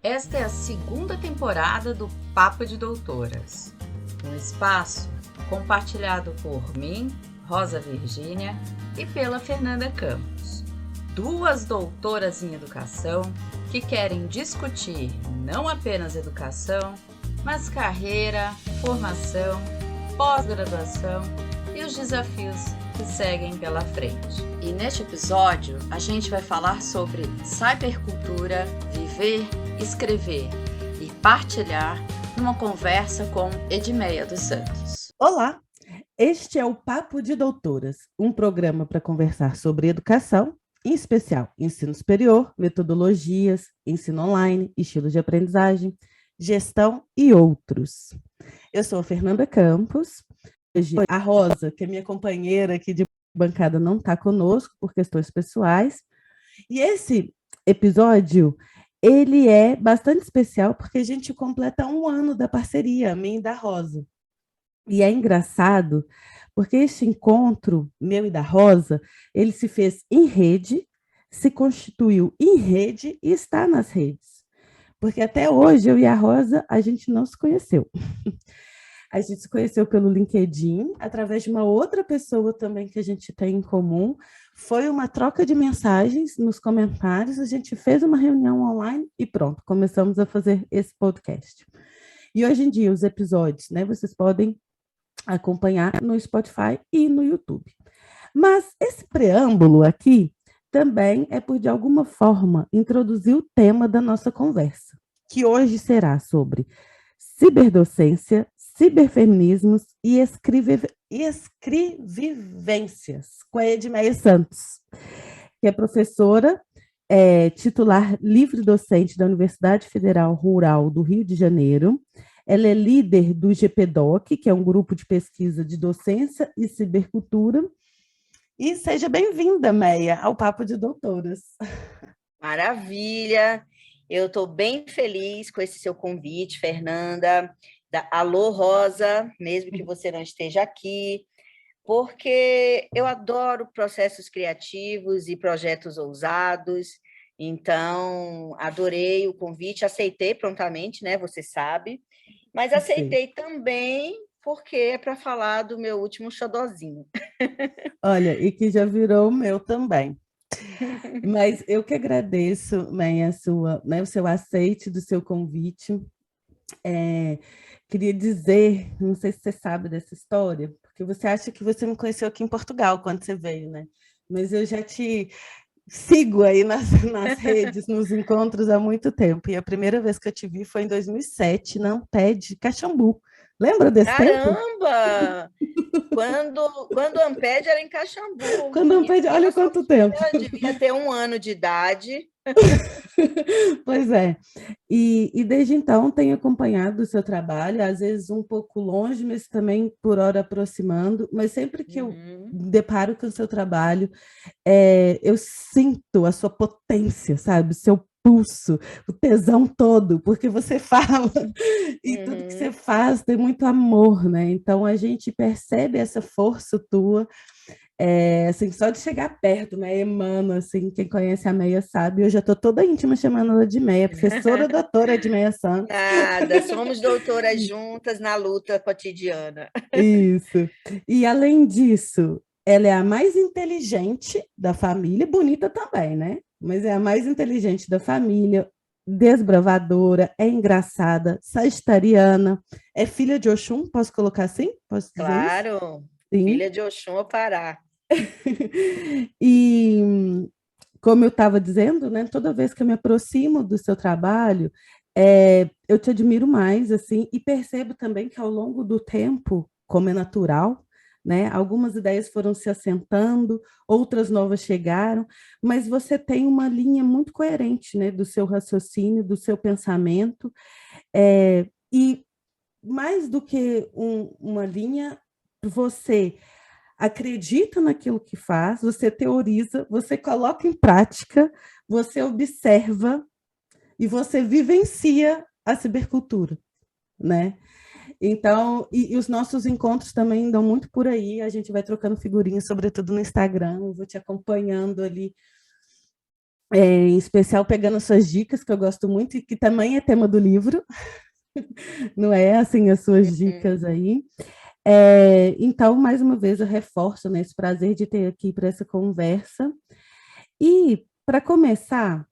Esta é a segunda temporada do Papo de Doutoras, um espaço compartilhado por mim, Rosa Virgínia, e pela Fernanda Campos, duas doutoras em educação que querem discutir não apenas educação, mas carreira, formação, pós-graduação e os desafios que seguem pela frente. E neste episódio a gente vai falar sobre cybercultura, viver, escrever e partilhar numa conversa com Edmeia dos Santos. Olá, este é o Papo de Doutoras, um programa para conversar sobre educação, em especial ensino superior, metodologias, ensino online, estilos de aprendizagem, gestão e outros. Eu sou a Fernanda Campos. Hoje a Rosa, que é minha companheira aqui de bancada, não está conosco por questões pessoais. E esse episódio, ele é bastante especial porque a gente completa 1 ano da parceria, a minha e da Rosa. E é engraçado porque este encontro, meu e da Rosa, ele se fez em rede, se constituiu em rede e está nas redes. Porque até hoje, eu e a Rosa, a gente não se conheceu. A gente se conheceu pelo LinkedIn, através de uma outra pessoa também que a gente tem em comum. Foi uma troca de mensagens nos comentários, a gente fez uma reunião online e pronto, começamos a fazer esse podcast. E hoje em dia, os episódios, né, vocês podem acompanhar no Spotify e no YouTube. Mas esse preâmbulo aqui também é por, de alguma forma, introduzir o tema da nossa conversa, que hoje será sobre ciberdocência, ciberfeminismos e escrevivências, com a Edmeia Santos, que é professora titular livre-docente da Universidade Federal Rural do Rio de Janeiro. Ela é líder do GPDoc, que é um grupo de pesquisa de docência e cibercultura. E seja bem-vinda, Meia, ao Papo de Doutoras. Maravilha! Eu estou bem feliz com esse seu convite, Fernanda. Alô, Rosa, mesmo que você não esteja aqui, porque eu adoro processos criativos e projetos ousados. Então, adorei o convite, aceitei prontamente, né? Você sabe, mas aceitei também porque é para falar do meu último xodozinho. Olha, e que já virou o meu também. Mas eu que agradeço, Meia, o seu aceite do seu convite. Queria dizer, não sei se você sabe dessa história, porque você acha que você me conheceu aqui em Portugal quando você veio, né? Mas eu já te sigo aí nas redes, nos encontros há muito tempo. E a primeira vez que eu te vi foi em 2007, na Amped, Caxambu. Lembra desse tempo? Caramba! Quando a Amped era em Caxambu. Quando a Amped, olha quanto tempo. Eu devia ter 1 ano de idade. Pois é. E desde então tenho acompanhado o seu trabalho, às vezes um pouco longe, mas também por hora aproximando. Mas sempre que eu deparo com o seu trabalho, eu sinto a sua potência, sabe? O seu pulso, o tesão todo, porque você fala e tudo que você faz tem muito amor, né? Então a gente percebe essa força tua. Assim, só de chegar perto, né, emana, assim, quem conhece a Meia sabe, eu já estou toda íntima chamando ela de Meia, professora doutora Edmeia Santos. Nada, somos doutoras juntas na luta cotidiana. Isso. E além disso, ela é a mais inteligente da família, bonita também, né? Mas é a mais inteligente da família, desbravadora, é engraçada, sagitariana, é filha de Oxum, posso colocar assim? Posso dizer claro, isso? Sim. Filha de Oxum, Pará. E, como eu estava dizendo, né, toda vez que eu me aproximo do seu trabalho, eu te admiro mais, assim, e percebo também que ao longo do tempo, como é natural, né, algumas ideias foram se assentando, outras novas chegaram, mas você tem uma linha muito coerente, né, do seu raciocínio, do seu pensamento, e mais do que uma linha, você acredita naquilo que faz, você teoriza, você coloca em prática, você observa e você vivencia a cibercultura, né? Então, e os nossos encontros também dão muito por aí, a gente vai trocando figurinhas, sobretudo no Instagram, eu vou te acompanhando ali em especial pegando suas dicas, que eu gosto muito e que também é tema do livro, não é assim as suas dicas aí. Então, mais uma vez, eu reforço, né, esse prazer de ter aqui para essa conversa. E, para começar,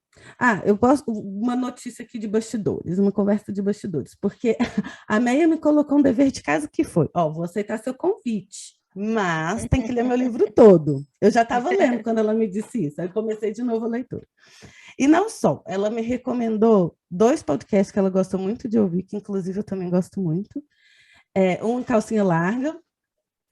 eu posso uma notícia aqui de bastidores, uma conversa de bastidores, porque a Meia me colocou um dever de casa que foi, vou aceitar seu convite, mas tem que ler meu livro todo. Eu já estava lendo quando ela me disse isso, aí comecei de novo a leitura. E não só, ela me recomendou 2 podcasts que ela gosta muito de ouvir, que inclusive eu também gosto muito. Um Calcinha Larga,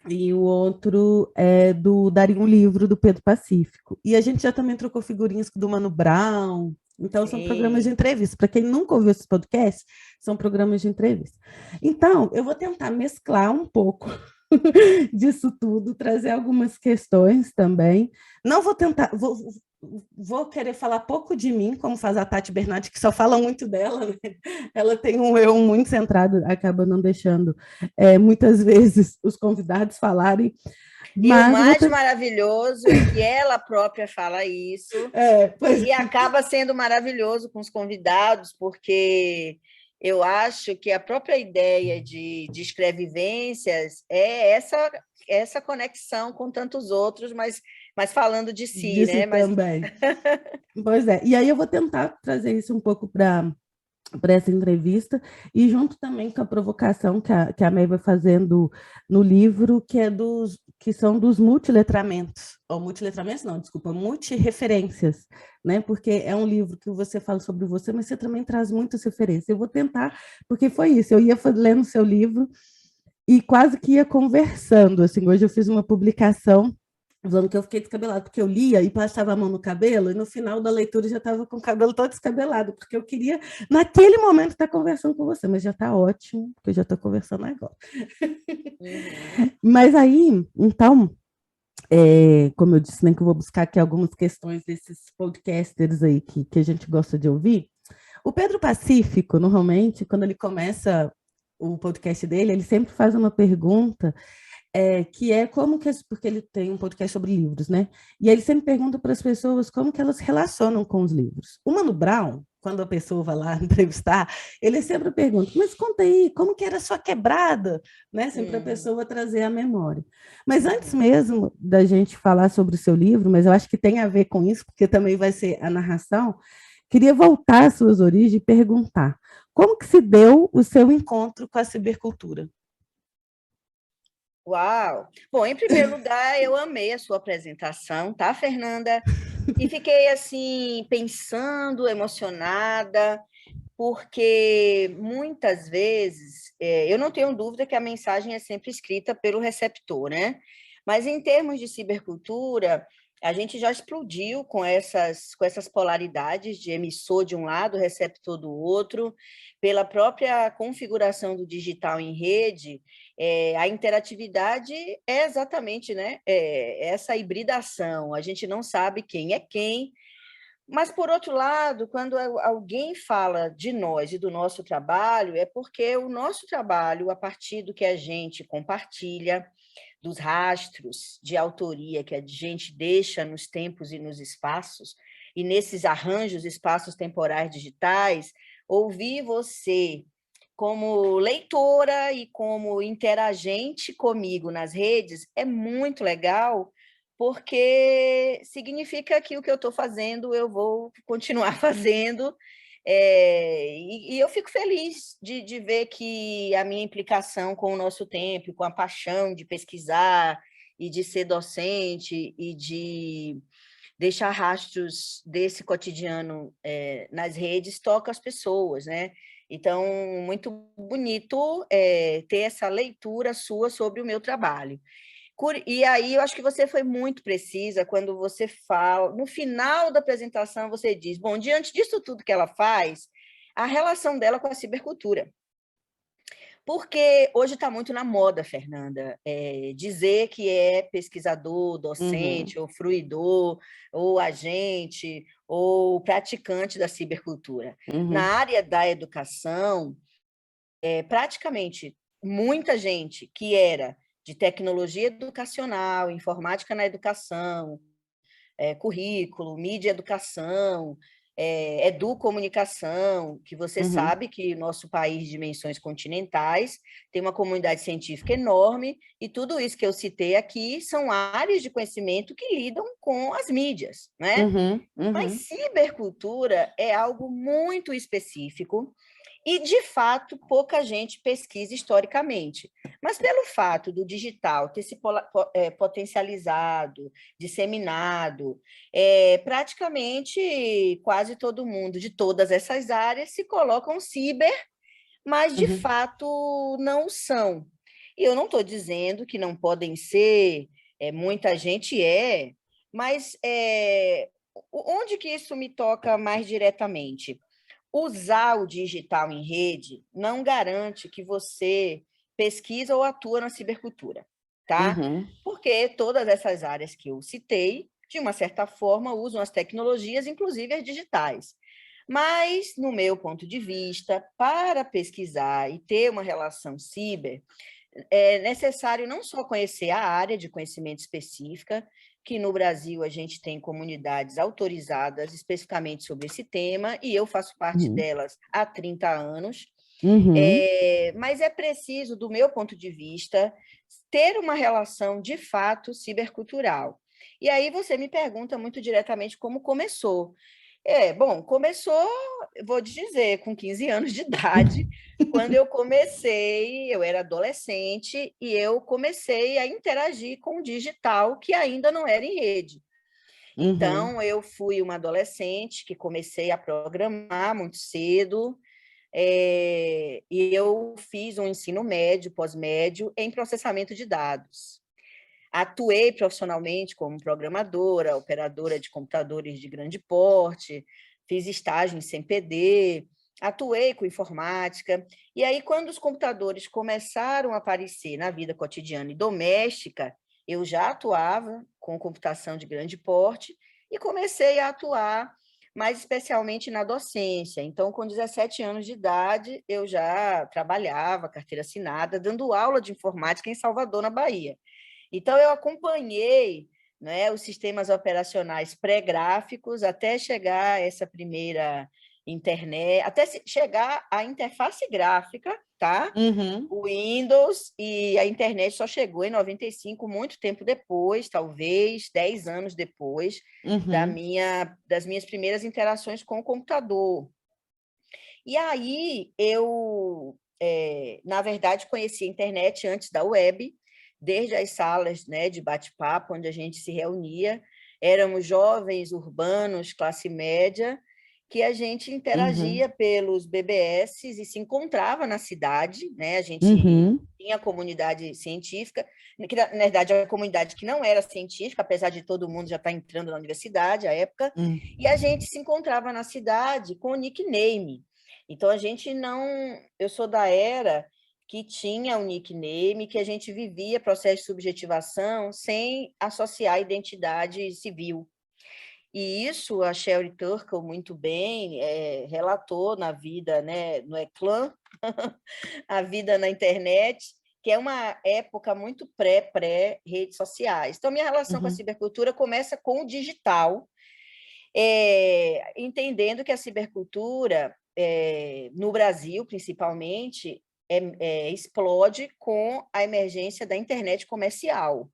e o outro é do Daria um Livro, do Pedro Pacífico. E a gente já também trocou figurinhas do Mano Brown. Então, são programas de Sim. entrevista. Para quem nunca ouviu esses podcasts, são programas de entrevista. Então, eu vou tentar mesclar um pouco disso tudo, trazer algumas questões também. Não vou tentar, vou querer falar pouco de mim, como faz a Tati Bernardi, que só fala muito dela, né? Ela tem um eu muito centrado, acaba não deixando muitas vezes os convidados falarem. E o Mas mais maravilhoso é que ela própria fala isso, e acaba sendo maravilhoso com os convidados, porque eu acho que a própria ideia de escrevivências é essa conexão com tantos outros, mas falando de si, disse né? Mas também. Pois é, e aí eu vou tentar trazer isso um pouco para essa entrevista, e junto também com a provocação que a May vai fazendo no livro, que são dos multiletramentos, ou multiletramentos não, desculpa, multireferências, né? Porque é um livro que você fala sobre você, mas você também traz muitas referências. Eu vou tentar, porque foi isso, eu ia lendo o seu livro e quase que ia conversando, assim, hoje eu fiz uma publicação falando que eu fiquei descabelado, porque eu lia e passava a mão no cabelo, e no final da leitura já estava com o cabelo todo descabelado, porque eu queria, naquele momento, estar conversando com você, mas já está ótimo, porque eu já estou conversando agora. Mas aí, então, como eu disse, né, que eu vou buscar aqui algumas questões desses podcasters aí que a gente gosta de ouvir. O Pedro Pacífico, normalmente, quando ele começa o podcast dele, ele sempre faz uma pergunta que é como que, porque ele tem um podcast sobre livros, né? E aí ele sempre pergunta para as pessoas como que elas se relacionam com os livros. O Mano Brown, quando a pessoa vai lá entrevistar, ele sempre pergunta, mas conta aí, como que era a sua quebrada? Né? Sempre a pessoa trazer a memória. Mas antes mesmo da gente falar sobre o seu livro, mas eu acho que tem a ver com isso, porque também vai ser a narração, queria voltar às suas origens e perguntar, como que se deu o seu encontro com a cibercultura? Uau! Bom, em primeiro lugar, eu amei a sua apresentação, tá, Fernanda? E fiquei assim pensando, emocionada, porque muitas vezes eu não tenho dúvida que a mensagem é sempre escrita pelo receptor, né? Mas em termos de cibercultura, a gente já explodiu com essas polaridades de emissor de um lado, receptor do outro, pela própria configuração do digital em rede. A interatividade é exatamente, né, essa hibridação. A gente não sabe quem é quem, mas, por outro lado, quando alguém fala de nós e do nosso trabalho, é porque o nosso trabalho, a partir do que a gente compartilha, dos rastros de autoria que a gente deixa nos tempos e nos espaços, e nesses arranjos espaços temporais digitais, ouvir você como leitora e como interagente comigo nas redes é muito legal, porque significa que o que eu estou fazendo eu vou continuar fazendo, e eu fico feliz de ver que a minha implicação com o nosso tempo, com a paixão de pesquisar e de ser docente e de deixar rastros desse cotidiano nas redes toca as pessoas, né? Então, muito bonito ter essa leitura sua sobre o meu trabalho. E aí, eu acho que você foi muito precisa quando você fala, no final da apresentação, você diz, bom, diante disso tudo que ela faz, a relação dela com a cibercultura. Porque hoje está muito na moda, Fernanda, dizer que é pesquisador, docente, ou fruidor, ou agente, ou praticante da cibercultura. Na área da educação, praticamente muita gente que era de tecnologia educacional, informática na educação, currículo, mídia e educação, educomunicação, que você sabe que nosso país de dimensões continentais tem uma comunidade científica enorme, e tudo isso que eu citei aqui são áreas de conhecimento que lidam com as mídias, né? Mas cibercultura é algo muito específico e, de fato, pouca gente pesquisa historicamente. Mas pelo fato do digital ter se potencializado, disseminado, praticamente quase todo mundo de todas essas áreas se colocam ciber, mas, de fato, não são. E eu não estou dizendo que não podem ser, muita gente mas onde que isso me toca mais diretamente? Usar o digital em rede não garante que você pesquisa ou atua na cibercultura, tá? Porque todas essas áreas que eu citei, de uma certa forma, usam as tecnologias, inclusive as digitais. Mas, no meu ponto de vista, para pesquisar e ter uma relação ciber, é necessário não só conhecer a área de conhecimento específica, que no Brasil a gente tem comunidades autorizadas especificamente sobre esse tema, e eu faço parte delas há 30 anos, mas é preciso, do meu ponto de vista, ter uma relação de fato cibercultural. E aí você me pergunta muito diretamente como começou. Bom, começou, vou te dizer, com 15 anos de idade, quando eu comecei, eu era adolescente, e eu comecei a interagir com o digital, que ainda não era em rede. Então, eu fui uma adolescente que comecei a programar muito cedo, e eu fiz um ensino médio, pós-médio, em processamento de dados. Atuei profissionalmente como programadora, operadora de computadores de grande porte, fiz estágio em CNPD, atuei com informática. E aí, quando os computadores começaram a aparecer na vida cotidiana e doméstica, eu já atuava com computação de grande porte e comecei a atuar mais especialmente na docência. Então, com 17 anos de idade, eu já trabalhava, carteira assinada, dando aula de informática em Salvador, na Bahia. Então, eu acompanhei, né, os sistemas operacionais pré-gráficos até chegar a essa primeira internet, até chegar à interface gráfica, tá? O Windows, e a internet só chegou em 95, muito tempo depois, talvez 10 anos depois das minhas primeiras interações com o computador. E aí eu, na verdade, conheci a internet antes da web, desde as salas, né, de bate-papo, onde a gente se reunia. Éramos jovens urbanos, classe média, que a gente interagia pelos BBS e se encontrava na cidade, né? A gente tinha a comunidade científica, que, na verdade, é uma comunidade que não era científica, apesar de todo mundo já estar entrando na universidade à época, e a gente se encontrava na cidade com o nickname. Então, a gente não... Eu sou da era que tinha um nickname, que a gente vivia processo de subjetivação sem associar a identidade civil. E isso a Sherry Turkle muito bem relatou na vida, né, no Eclã, a vida na internet, que é uma época muito pré-redes sociais. Então, minha relação com a cibercultura começa com o digital, entendendo que a cibercultura, no Brasil, principalmente, explode com a emergência da internet comercial.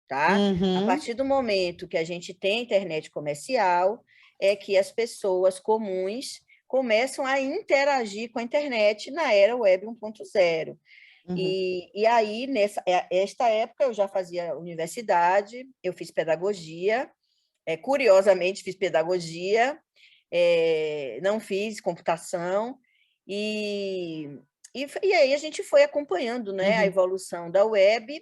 Tá? A partir do momento que a gente tem internet comercial, é que as pessoas comuns começam a interagir com a internet na era web 1.0. E aí, esta época, eu já fazia universidade, eu fiz pedagogia, curiosamente fiz pedagogia, não fiz computação, e aí a gente foi acompanhando, né, a evolução da web,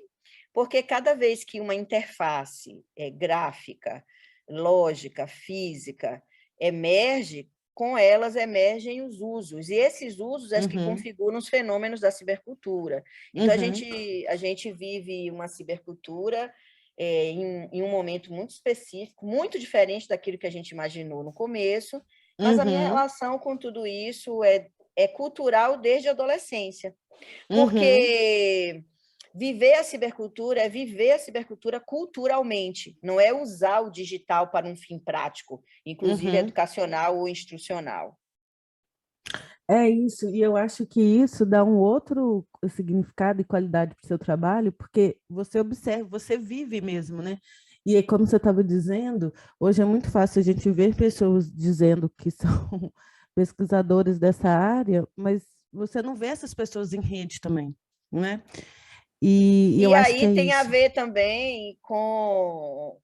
porque cada vez que uma interface gráfica, lógica, física emerge, com elas emergem os usos, e esses usos é que configuram os fenômenos da cibercultura. Então, a gente vive uma cibercultura em um momento muito específico, muito diferente daquilo que a gente imaginou no começo, mas a minha relação com tudo isso é cultural desde a adolescência, porque Viver a cibercultura é viver a cibercultura culturalmente, não é usar o digital para um fim prático, inclusive educacional ou instrucional. É isso, e eu acho que isso dá um outro significado e qualidade para o seu trabalho, porque você observa, você vive mesmo, né? E aí, como você estava dizendo, hoje é muito fácil a gente ver pessoas dizendo que são pesquisadores dessa área, mas você não vê essas pessoas em rede também, né? E eu E acho que aí é tem a isso. ver também com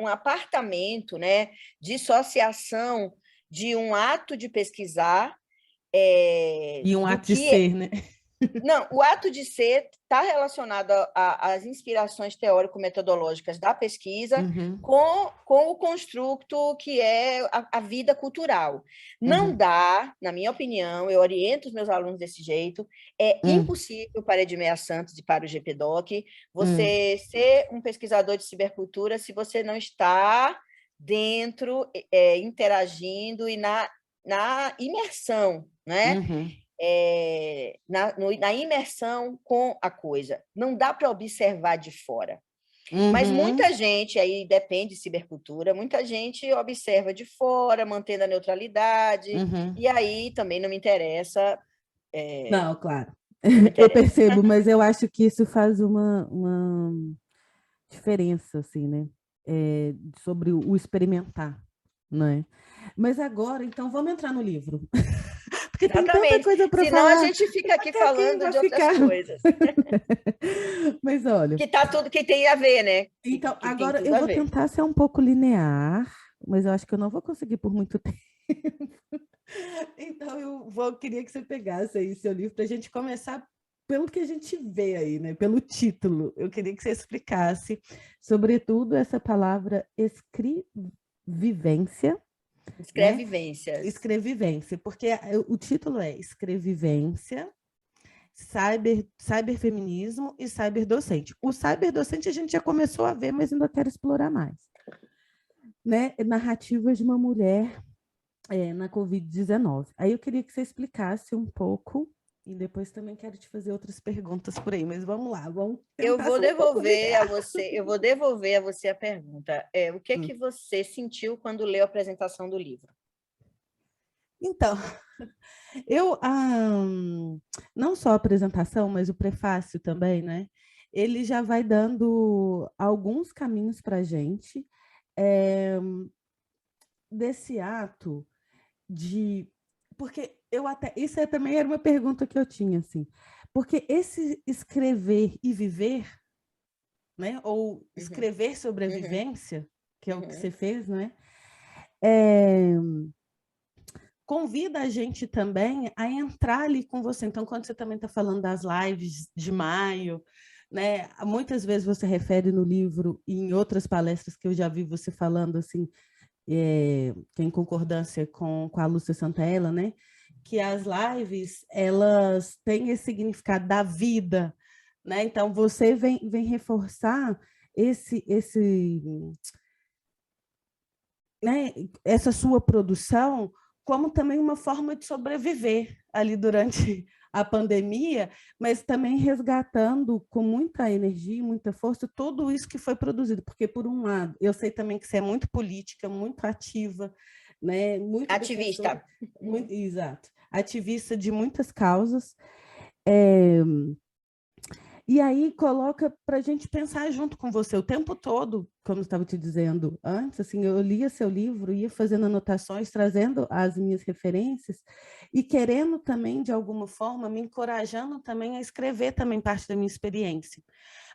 um apartamento, né? Dissociação de um ato de pesquisar E um do ato de que ser, né? Não, o ato de ser está relacionado às inspirações teórico-metodológicas da pesquisa Uhum, com o construto que é a vida cultural. Não uhum, dá, na minha opinião, eu oriento os meus alunos desse jeito, é impossível para a Edmeia Santos e para o GPDoc você ser um pesquisador de cibercultura se você não está dentro, interagindo e na imersão, né? uhum, Na imersão com a coisa. Não dá para observar de fora. Mas uhum, muita gente, aí depende de cibercultura, muita gente observa de fora, mantendo a neutralidade, uhum. e aí também não me interessa. Não, claro. Não me Eu interessa. percebo, mas eu acho que isso faz uma diferença, assim, né? É, sobre o experimentar, né? Mas agora, então, vamos entrar no livro, porque tem tanta Exatamente. coisa para Senão a falar, gente fica aqui até aqui falando vai de outras ficar. coisas. Mas olha, Que tá tudo que tem a ver, né? então, Que tem agora tudo eu a vou ver. tentar ser um pouco linear, mas eu acho que eu não vou conseguir por muito tempo. Então, queria que você pegasse aí seu livro para a gente começar pelo que a gente vê aí, né? Pelo título. Eu queria que você explicasse, sobretudo, essa palavra escrevivência, né? Escrevivências. Escrevivência, porque o título é Escrevivência, cyberfeminismo e cyberdocente. O cyberdocente a gente já começou a ver, mas ainda quero explorar mais. Né? Narrativas de uma mulher na Covid-19. Aí eu queria que você explicasse um pouco, e depois também quero te fazer outras perguntas por aí, mas vamos lá, vamos Eu tentar vou ser um pouco devolver a linear. você, a pergunta. O que você sentiu quando leu a apresentação do livro? Então, eu não só a apresentação, mas o prefácio também, né? Ele já vai dando alguns caminhos para a gente desse ato de. Porque eu até. Também era uma pergunta que eu tinha, assim. Porque esse escrever e viver, né? Ou Uhum, escrever sobre a uhum, vivência, que é o que uhum. você fez, né? É, convida a gente também a entrar ali com você. Então, quando você também está falando das lives de maio, né? Muitas vezes você refere no livro e em outras palestras que eu já vi você falando assim, que é em concordância com a Lúcia Santaella, né? Que as lives elas têm esse significado da vida, né? Então você vem reforçar esse né, essa sua produção como também uma forma de sobreviver ali durante a pandemia, mas também resgatando com muita energia, muita força, tudo isso que foi produzido, porque por um lado, eu sei também que você é muito política, muito ativa, né, muito defensora, Ativista. muito, exato, ativista de muitas causas, é, e aí coloca para a gente pensar junto com você o tempo todo, como eu estava te dizendo antes, assim, eu lia seu livro, ia fazendo anotações, trazendo as minhas referências e querendo também, de alguma forma, me encorajando também a escrever também parte da minha experiência.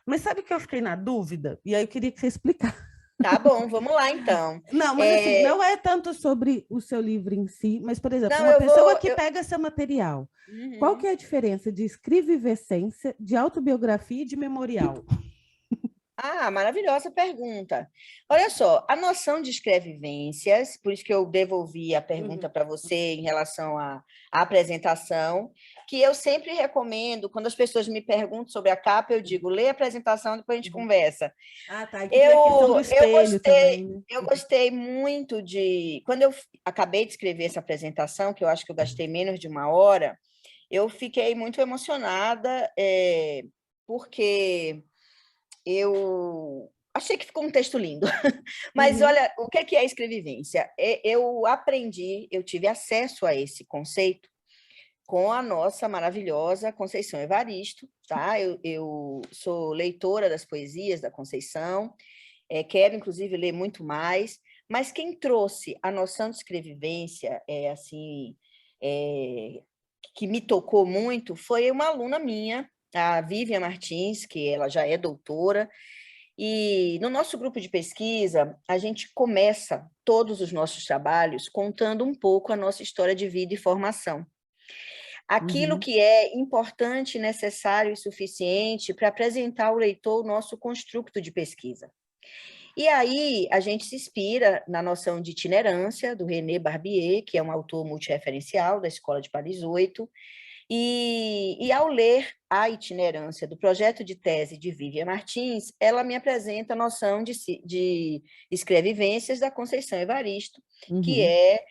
Mas sabe que eu fiquei na dúvida? E aí eu queria que você explicasse. Tá bom, vamos lá então. Não, mas assim, É, não é tanto sobre o seu livro em si, mas, por exemplo, não, uma eu pessoa vou. que pega seu material, qual que Uhum. é a diferença de escrevivescência, de autobiografia e de memorial? Ah, maravilhosa pergunta. Olha só, a noção de escrevivências, por isso que eu devolvi a pergunta Uhum. para você em relação à apresentação, que eu sempre recomendo, quando as pessoas me perguntam sobre a capa, eu digo, lê a apresentação, depois a gente Uhum. conversa. Ah, tá. E que tem a questão do Eu espelho gostei, também, né? eu gostei muito de. Quando eu acabei de escrever essa apresentação, que eu acho que eu gastei menos de uma hora, Eu fiquei muito emocionada, porque eu achei que ficou um texto lindo. Mas Uhum, olha, o que é escrevivência? Eu aprendi, eu tive acesso a esse conceito com a nossa maravilhosa Conceição Evaristo, tá? Eu sou leitora das poesias da Conceição, quero, inclusive, ler muito mais, mas quem trouxe a noção de escrevivência, assim, é, que me tocou muito, foi uma aluna minha, a Vivian Martins, que ela já é doutora, e no nosso grupo de pesquisa, a gente começa todos os nossos trabalhos contando um pouco a nossa história de vida e formação. Aquilo uhum, que é importante, necessário e suficiente para apresentar ao leitor o nosso construto de pesquisa. E aí a gente se inspira na noção de itinerância do René Barbier, que é um autor multireferencial da Escola de Paris 8, e ao ler a itinerância do projeto de tese de Vivian Martins, ela me apresenta a noção de escrevivências da Conceição Evaristo, que uhum. é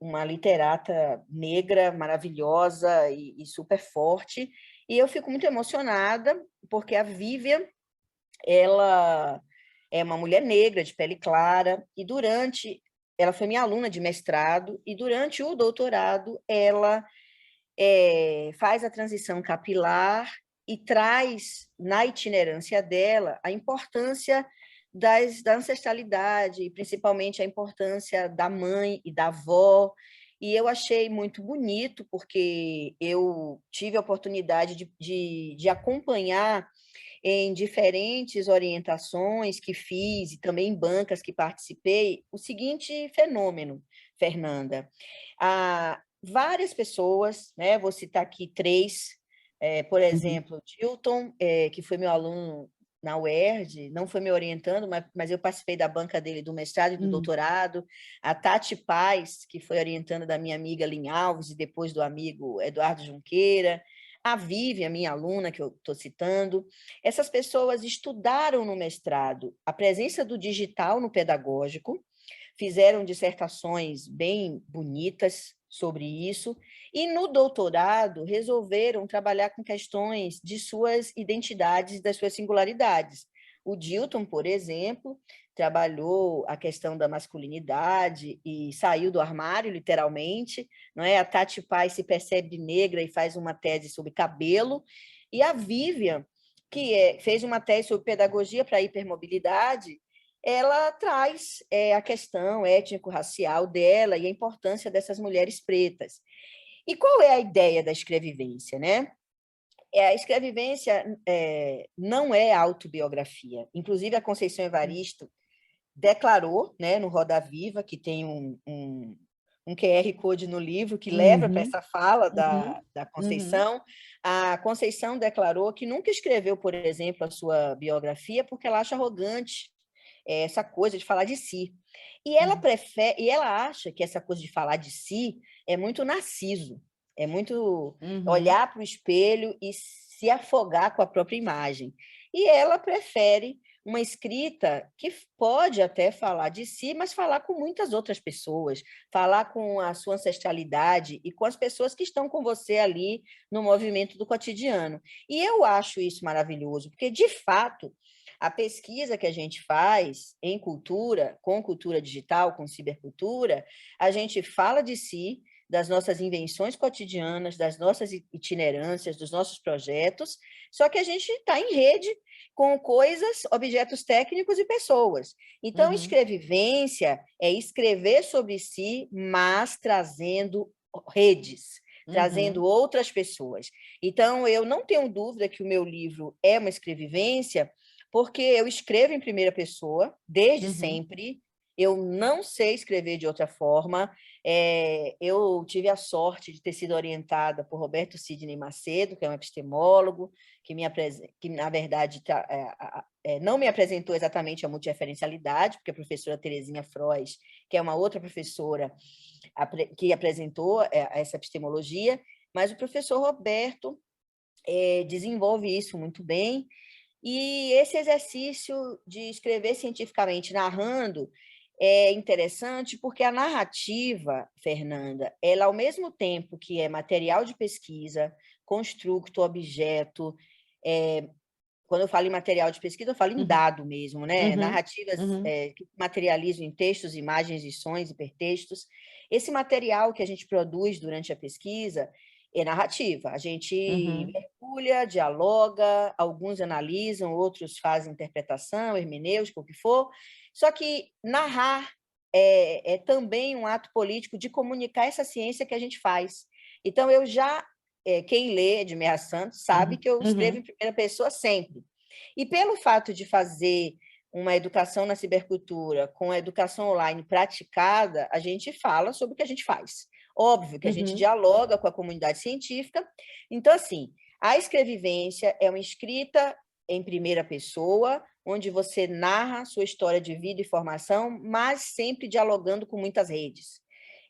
uma literata negra maravilhosa e super forte, e eu fico muito emocionada, porque a Vivian, ela é uma mulher negra, de pele clara, e ela foi minha aluna de mestrado, e durante o doutorado, ela faz a transição capilar e traz na itinerância dela a importância da ancestralidade, principalmente a importância da mãe e da avó. E eu achei muito bonito, porque eu tive a oportunidade de acompanhar em diferentes orientações que fiz e também em bancas que participei, o seguinte fenômeno, Fernanda. Várias pessoas, né, vou citar aqui três, por Uhum, exemplo, Dilton, que foi meu aluno na UERJ, não foi me orientando, mas eu participei da banca dele do mestrado e do uhum, doutorado, a Tati Paz, que foi orientando da minha amiga Lin Alves e depois do amigo Eduardo Junqueira, a Vivian, minha aluna, que eu estou citando. Essas pessoas estudaram no mestrado a presença do digital no pedagógico, fizeram dissertações bem bonitas sobre isso, e no doutorado resolveram trabalhar com questões de suas identidades, das suas singularidades. O Dilton, por exemplo, trabalhou a questão da masculinidade e saiu do armário, literalmente, não é? A Tati Paz se percebe negra e faz uma tese sobre cabelo, e a Vivian, que fez uma tese sobre pedagogia para a hipermobilidade, ela traz a questão étnico-racial dela e a importância dessas mulheres pretas. E qual é a ideia da escrevivência, né? A escrevivência não é autobiografia. Inclusive, a Conceição Evaristo declarou, né, no Roda Viva, que tem um QR Code no livro que leva para uhum, essa fala uhum, da uhum, Conceição. A Conceição declarou que nunca escreveu, por exemplo, a sua biografia porque ela acha arrogante essa coisa de falar de si. uhum, E ela acha que essa coisa de falar de si é muito narciso, é muito uhum, olhar para o espelho e se afogar com a própria imagem. E ela prefere uma escrita que pode até falar de si, mas falar com muitas outras pessoas, falar com a sua ancestralidade e com as pessoas que estão com você ali no movimento do cotidiano. E eu acho isso maravilhoso, porque, de fato, a pesquisa que a gente faz em cultura, com cultura digital, com cibercultura, a gente fala de si, das nossas invenções cotidianas, das nossas itinerâncias, dos nossos projetos, só que a gente está em rede com coisas, objetos técnicos e pessoas. Então, uhum, escrevivência é escrever sobre si, mas trazendo redes, trazendo uhum, outras pessoas. Então, eu não tenho dúvida que o meu livro é uma escrevivência, porque eu escrevo em primeira pessoa, desde uhum, sempre, eu não sei escrever de outra forma. Eu tive a sorte de ter sido orientada por Roberto Sidney Macedo, que é um epistemólogo, que na verdade, não me apresentou exatamente a multireferencialidade, porque a professora Terezinha Frois, que é uma outra professora que apresentou essa epistemologia, mas o professor Roberto desenvolve isso muito bem, e esse exercício de escrever cientificamente, narrando, é interessante porque a narrativa, Fernanda, ela, ao mesmo tempo que é material de pesquisa, construto, objeto, quando eu falo em material de pesquisa, eu falo em dado mesmo, né? Narrativas que materializam em textos, imagens e sons, hipertextos. Esse material que a gente produz durante a pesquisa é narrativa. A gente mergulha, dialoga, alguns analisam, outros fazem interpretação, hermenêutica, o que for. Só que narrar é também um ato político de comunicar essa ciência que a gente faz. Então, quem lê Edmea Santos sabe que eu escrevo em primeira pessoa sempre. E pelo fato de fazer uma educação na cibercultura com a educação online praticada, a gente fala sobre o que a gente faz. Óbvio que a gente dialoga com a comunidade científica. Então, assim, a escrevivência é uma escrita em primeira pessoa, onde você narra sua história de vida e formação, mas sempre dialogando com muitas redes.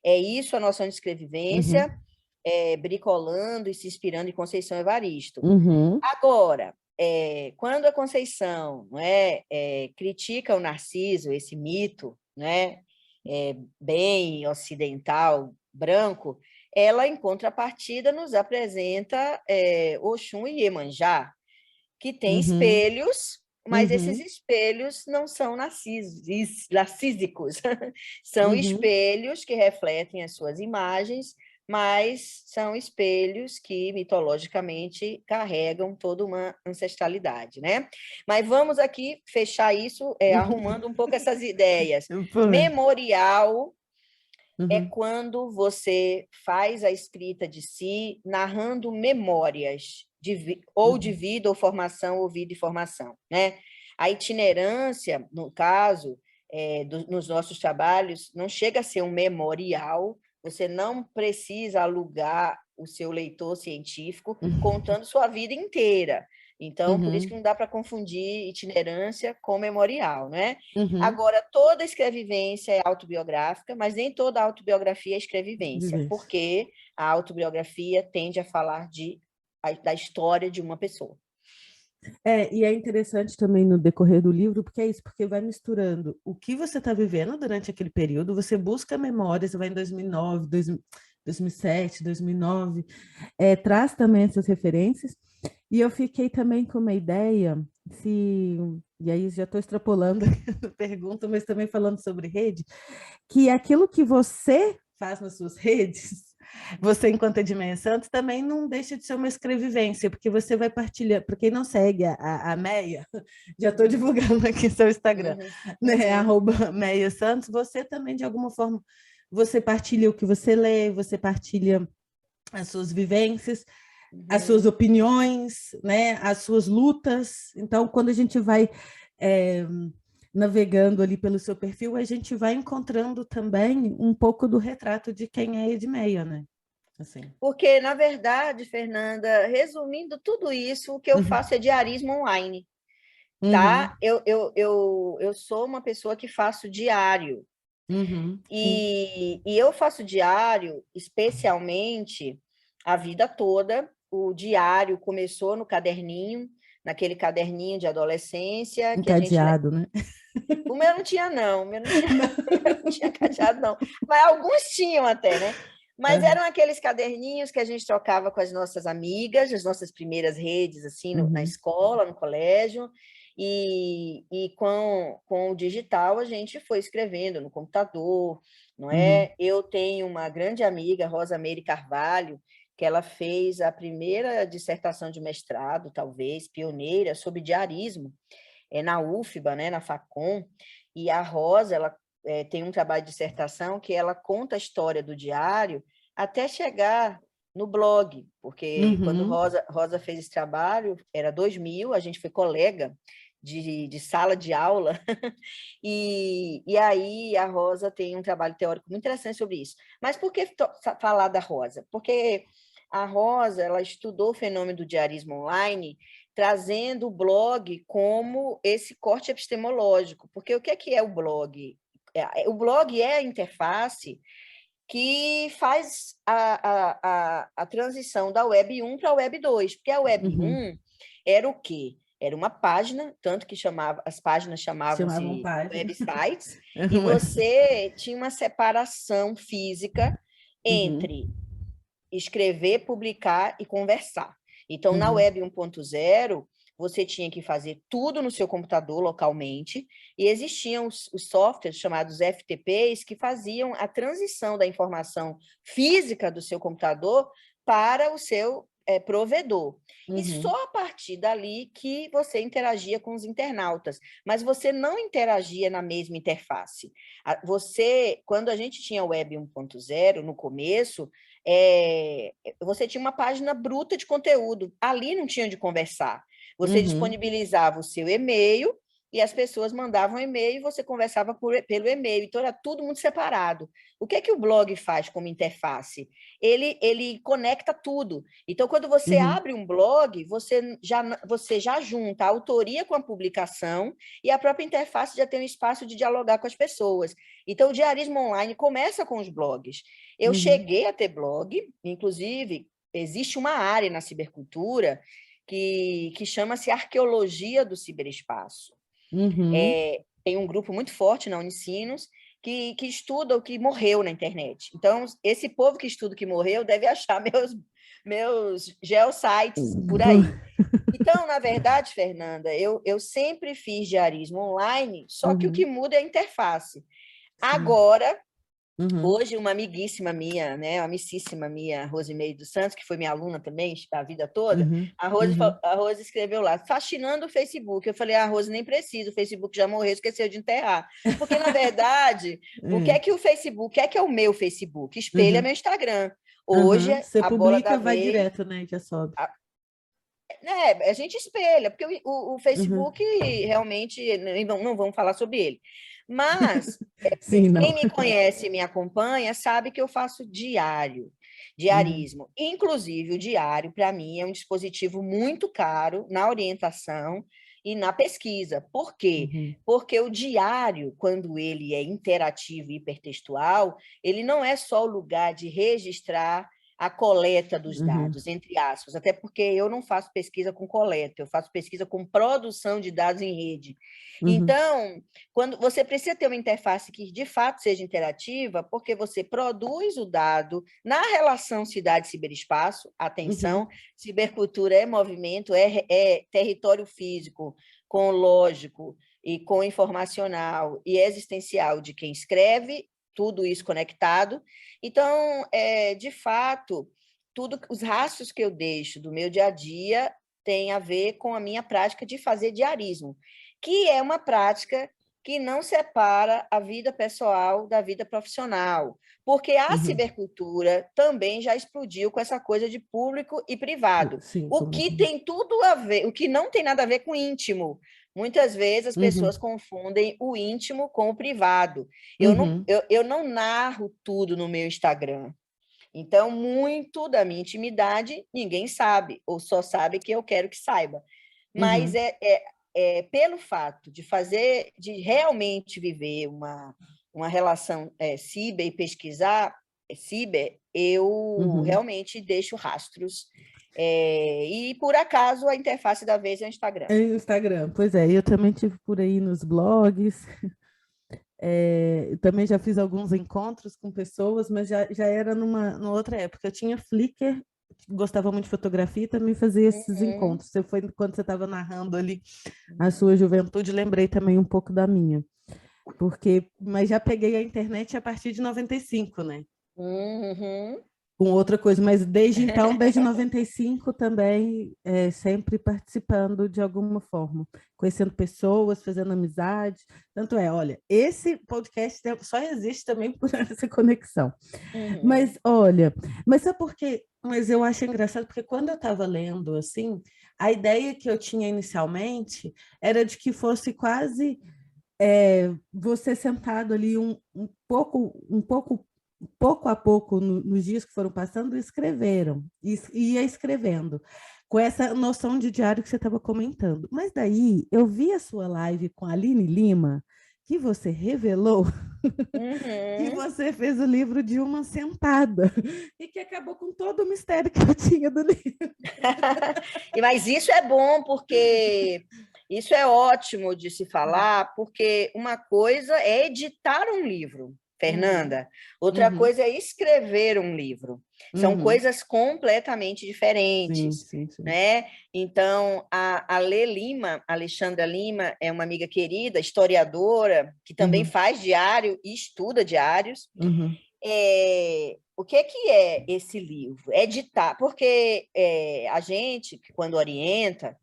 É isso a noção de escrevivência, bricolando e se inspirando em Conceição Evaristo. Agora, quando a Conceição critica o Narciso, esse mito bem ocidental, branco, ela, em contrapartida, nos apresenta Oxum e Iemanjá, que tem espelhos, mas esses espelhos não são narcísicos, são espelhos que refletem as suas imagens, mas são espelhos que, mitologicamente, carregam toda uma ancestralidade, né? Mas vamos aqui fechar isso, arrumando um pouco essas ideias. Memorial é quando você faz a escrita de si, narrando memórias, ou de vida, ou formação, ou vida e formação, né? A itinerância, no caso, nos nossos trabalhos, não chega a ser um memorial. Você não precisa alugar o seu leitor científico contando sua vida inteira. Então, por isso que não dá para confundir itinerância com memorial, né? Agora, toda escrevivência é autobiográfica, mas nem toda autobiografia é escrevivência, porque a autobiografia tende a falar da história de uma pessoa. E é interessante também no decorrer do livro, porque é isso, porque vai misturando o que você está vivendo durante aquele período, você busca memórias, você vai em 2009, 2007, 2009, traz também essas referências, e eu fiquei também com uma ideia, e aí já estou extrapolando a pergunta, mas também falando sobre rede, que aquilo que você faz nas suas redes, você, enquanto Edmeia Santos, também não deixa de ser uma escrevivência, porque você vai partilhar, para quem não segue a Meia, já estou divulgando aqui seu Instagram, né? @Meia Santos, você também, de alguma forma, você partilha o que você lê, você partilha as suas vivências, as suas opiniões, né? As suas lutas. Então, quando a gente vai navegando ali pelo seu perfil, a gente vai encontrando também um pouco do retrato de quem é Edmeia, né? Assim. Porque, na verdade, Fernanda, resumindo tudo isso, o que eu faço é diarismo online, tá? Eu sou uma pessoa que faço diário. E eu faço diário, especialmente, a vida toda. O diário começou no caderninho, naquele caderninho de adolescência. Encadeado, né? O meu não tinha, não. O meu não tinha cadeado, não. Mas alguns tinham até, né? Mas eram aqueles caderninhos que a gente trocava com as nossas amigas, as nossas primeiras redes, assim, na escola, no colégio. E com o digital a gente foi escrevendo no computador, não é? Eu tenho uma grande amiga, Rosa Meire Carvalho, que ela fez a primeira dissertação de mestrado, talvez, pioneira, sobre diarismo, na UFBA, né, na Facom, e a Rosa, ela tem um trabalho de dissertação que ela conta a história do diário até chegar no blog, porque quando Rosa fez esse trabalho, era 2000, a gente foi colega de sala de aula, e aí a Rosa tem um trabalho teórico muito interessante sobre isso. Mas por que falar da Rosa? Porque a Rosa, ela estudou o fenômeno do diarismo online, trazendo o blog como esse corte epistemológico. Porque o que é o blog? O blog é a interface que faz a transição da Web 1 para a Web 2, porque a Web 1 era o quê? Era uma página, tanto que as páginas Chamavam chamavam-se página. websites, e você tinha uma separação física entre escrever, publicar e conversar. Então, na Web 1.0, você tinha que fazer tudo no seu computador localmente, e existiam os softwares chamados FTPs que faziam a transição da informação física do seu computador para o seu provedor. E só a partir dali que você interagia com os internautas, mas você não interagia na mesma interface. Quando a gente tinha Web 1.0, no começo, você tinha uma página bruta de conteúdo, ali não tinha onde conversar. Você disponibilizava o seu e-mail e as pessoas mandavam e-mail e você conversava pelo e-mail. Então, era tudo muito separado. O que é que o blog faz como interface? Ele conecta tudo. Então, quando você abre um blog, você já junta a autoria com a publicação e a própria interface já tem um espaço de dialogar com as pessoas. Então, o diarismo online começa com os blogs. Eu cheguei a ter blog, inclusive, existe uma área na cibercultura que chama-se Arqueologia do Ciberespaço. Tem um grupo muito forte na Unicinos que estuda o que morreu na internet. Então, esse povo que estuda o que morreu deve achar meus geosites por aí. Então, na verdade, Fernanda, eu sempre fiz diarismo online, só que o que muda é a interface. Agora, hoje, uma amiguíssima minha, né, uma amicíssima minha, Rosimeire dos Santos, que foi minha aluna também a vida toda, a Rose escreveu lá, fascinando o Facebook. Eu falei, Rose, nem precisa, o Facebook já morreu, esqueceu de enterrar. Porque, na verdade, o que é que o Facebook, o que é o meu Facebook? Espelha meu Instagram. Hoje, Você a bola da publica, vai vez... direto, né? Já sobe. A gente espelha, porque o Facebook realmente, não vamos falar sobre ele. Mas Sim, quem me conhece e me acompanha sabe que eu faço diarismo. Inclusive, o diário, para mim, é um dispositivo muito caro na orientação e na pesquisa. Por quê? Porque o diário, quando ele é interativo e hipertextual, ele não é só o lugar de registrar a coleta dos dados, entre aspas, até porque eu não faço pesquisa com coleta, eu faço pesquisa com produção de dados em rede. Então, quando você precisa ter uma interface que de fato seja interativa, porque você produz o dado na relação cidade-ciberespaço, atenção, cibercultura é movimento, é território físico, com lógico e com informacional e existencial de quem escreve, tudo isso conectado. Então, de fato, os rastros que eu deixo do meu dia a dia têm a ver com a minha prática de fazer diarismo, que é uma prática que não separa a vida pessoal da vida profissional, porque a cibercultura também já explodiu com essa coisa de público e privado, o que tem tudo a ver, o que não tem nada a ver com íntimo. Muitas vezes as pessoas confundem o íntimo com o privado. Eu não narro tudo no meu Instagram. Então, muito da minha intimidade ninguém sabe, ou só sabe que eu quero que saiba. Mas pelo fato de realmente viver uma relação ciber e pesquisar ciber, eu realmente deixo rastros. E, por acaso, a interface da vez é o Instagram. É o Instagram, pois é. Eu também tive por aí nos blogs. Também já fiz alguns encontros com pessoas, mas já era numa outra época. Eu tinha Flickr, gostava muito de fotografia e também fazia esses encontros. Quando você estava narrando ali a sua juventude, lembrei também um pouco da minha. Mas já peguei a internet a partir de 95, né? Com outra coisa, mas desde 95 também, sempre participando de alguma forma, conhecendo pessoas, fazendo amizade. Tanto olha, esse podcast só existe também por essa conexão. Mas, olha, sabe por quê? Mas eu acho engraçado, porque quando eu estava lendo, assim, a ideia que eu tinha inicialmente era de que fosse quase você sentado ali pouco a pouco, nos dias que foram passando, ia escrevendo, com essa noção de diário que você estava comentando. Mas daí, eu vi a sua live com a Aline Lima, que você revelou que Uhum. você fez o livro de uma sentada e que acabou com todo o mistério que eu tinha do livro. Mas isso é bom, porque isso é ótimo de se falar, porque uma coisa é editar um livro, Uhum, Fernanda, outra uhum, coisa é escrever um livro. São uhum. coisas completamente Sim, diferentes, sim, sim. né? Então, a Lê Lima, Alexandra Lima, é uma amiga querida, historiadora, que também Uhum, faz diário e estuda diários. uhum, O que é esse livro? É ditar, porque a gente, quando orienta,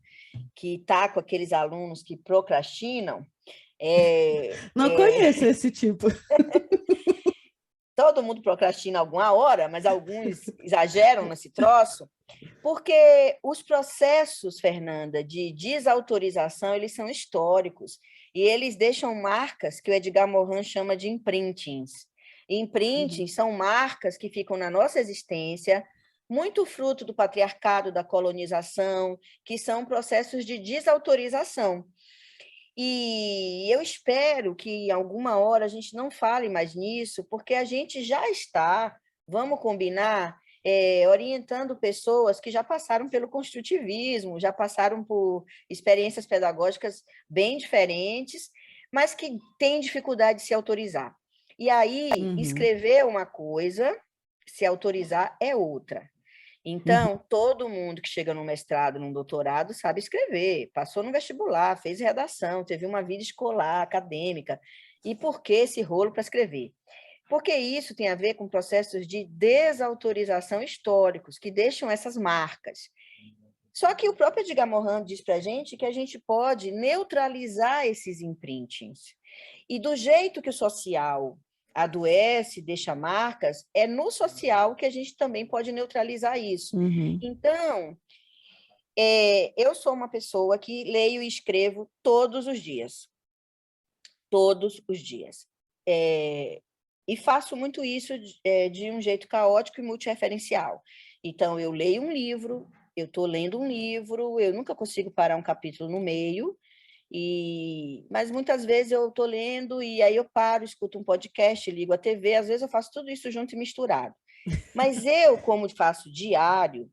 que está com aqueles alunos que procrastinam, é, Não é, conheço esse tipo. todo mundo procrastina alguma hora, mas alguns exageram nesse troço, porque os processos, Fernanda, de desautorização, eles são históricos e eles deixam marcas que o Edgar Morin chama de imprintings. Uhum, Imprintings são marcas que ficam na nossa existência, muito fruto do patriarcado, da colonização, que são processos de desautorização. E eu espero que em alguma hora a gente não fale mais nisso, porque a gente já está, vamos combinar, orientando pessoas que já passaram pelo construtivismo, já passaram por experiências pedagógicas bem diferentes, mas que têm dificuldade de se autorizar. E aí, uhum, escrever uma coisa, se autorizar é outra. uhum. Então, todo mundo que chega no mestrado, num doutorado, sabe escrever, passou no vestibular, fez redação, teve uma vida escolar, acadêmica. E por que esse rolo para escrever? Porque isso tem a ver com processos de desautorização históricos, que deixam essas marcas. Só que o próprio Edgar Morin diz para a gente pode neutralizar esses imprintings. E do jeito que o social adoece, deixa marcas, é no social que a gente também pode neutralizar isso. Uhum, Então, eu sou uma pessoa que leio e escrevo todos os dias. Todos os dias. E faço muito isso de um jeito caótico e multireferencial. Então, eu leio um livro, eu estou lendo um livro, eu nunca consigo parar um capítulo no meio, mas muitas vezes eu estou lendo e aí eu paro, escuto um podcast, ligo a TV, às vezes eu faço tudo isso junto e misturado. Mas eu, como faço diário,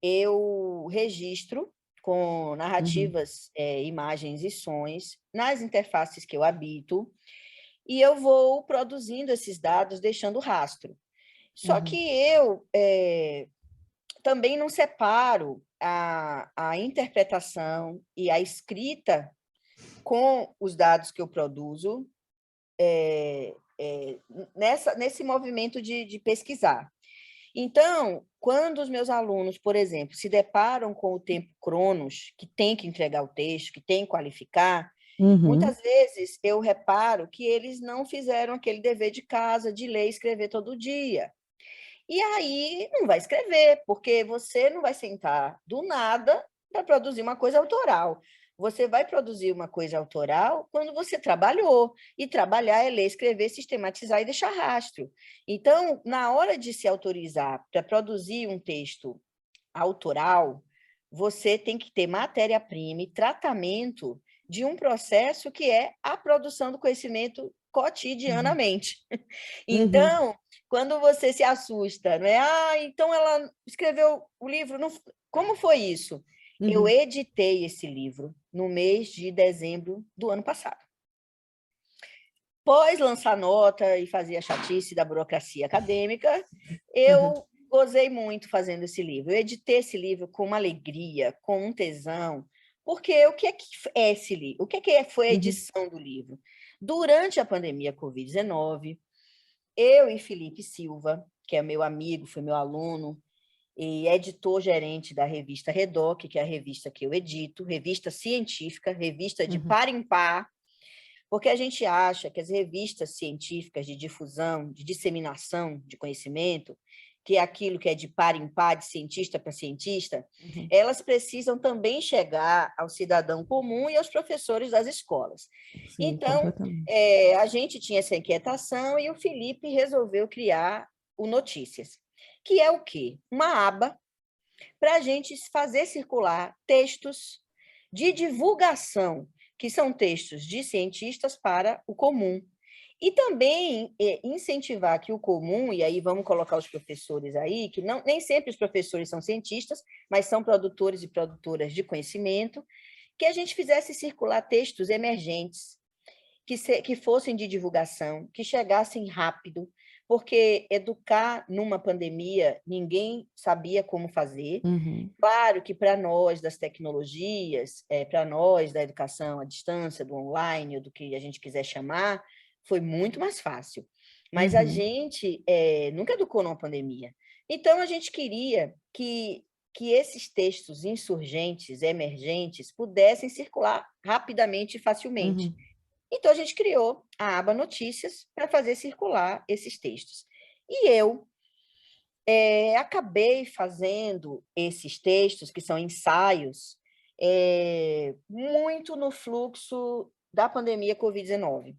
eu registro com uhum, narrativas, imagens e sons nas interfaces que eu habito, e eu vou produzindo esses dados, deixando rastro. Só que uhum, eu também não separo a interpretação e a escrita com os dados que eu produzo nesse movimento de pesquisar. Então, quando os meus alunos, por exemplo, se deparam com o tempo cronos, que tem que entregar o texto, que tem que qualificar, uhum, muitas vezes eu reparo que eles não fizeram aquele dever de casa de ler e escrever todo dia. E aí não vai escrever, porque você não vai sentar do nada para produzir uma coisa autoral. Você vai produzir uma coisa autoral quando você trabalhou. E trabalhar é ler, escrever, sistematizar e deixar rastro. Então, na hora de se autorizar para produzir um texto autoral, você tem que ter matéria-prima e tratamento de um processo que é a produção do conhecimento uhum, cotidianamente. uhum, Então, quando você se assusta, não é? Então ela escreveu o livro. Não... Como foi isso? Eu uhum. editei esse livro no mês de dezembro do ano passado. Após lançar nota e fazer a chatice da burocracia acadêmica, Aham. eu gozei muito fazendo esse livro. Eu editei esse livro com uma alegria, com um tesão, porque o que é esse livro? O que foi a Uhum, edição do livro? Durante a pandemia Covid-19, eu e Felipe Silva, que é meu amigo, foi meu aluno, e editor-gerente da revista Redoc, que é a revista que eu edito, revista científica, revista de uhum, par em par, porque a gente acha que as revistas científicas de difusão, de disseminação de conhecimento, que é aquilo que é de par em par, de cientista para cientista, uhum. elas precisam também chegar ao cidadão comum e aos professores das escolas. Sim, Então, completamente. a gente tinha essa inquietação e o Felipe resolveu criar o Notícias, que é o quê? Uma aba para a gente fazer circular textos de divulgação que são textos de cientistas para o comum. E também incentivar que o comum, e aí vamos colocar os professores aí, que não, nem sempre os professores são cientistas, mas são produtores e produtoras de conhecimento, que a gente fizesse circular textos emergentes, que fossem de divulgação, que chegassem rápido, porque educar numa pandemia, ninguém sabia como fazer. Claro que para nós das tecnologias, para nós da educação à distância, do online, ou do que a gente quiser chamar, foi muito mais fácil. Mas a gente nunca educou numa pandemia. Então, a gente queria que esses textos insurgentes, emergentes, pudessem circular rapidamente e facilmente. Então, a gente criou a aba Notícias para fazer circular esses textos. E eu acabei fazendo esses textos, que são ensaios, muito no fluxo da pandemia Covid-19.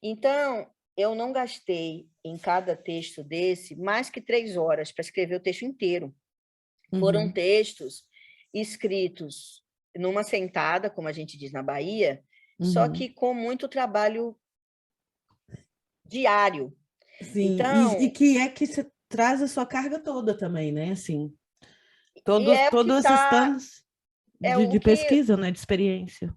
Então, eu não gastei em cada texto desse mais que 3 horas para escrever o texto inteiro. Foram textos escritos numa sentada, como a gente diz na Bahia, só que com muito trabalho diário. Sim, então, e que é que você traz a sua carga toda também, né? Assim, e todos, é o que todos esses está... anos É o de que... pesquisa, né? De experiência.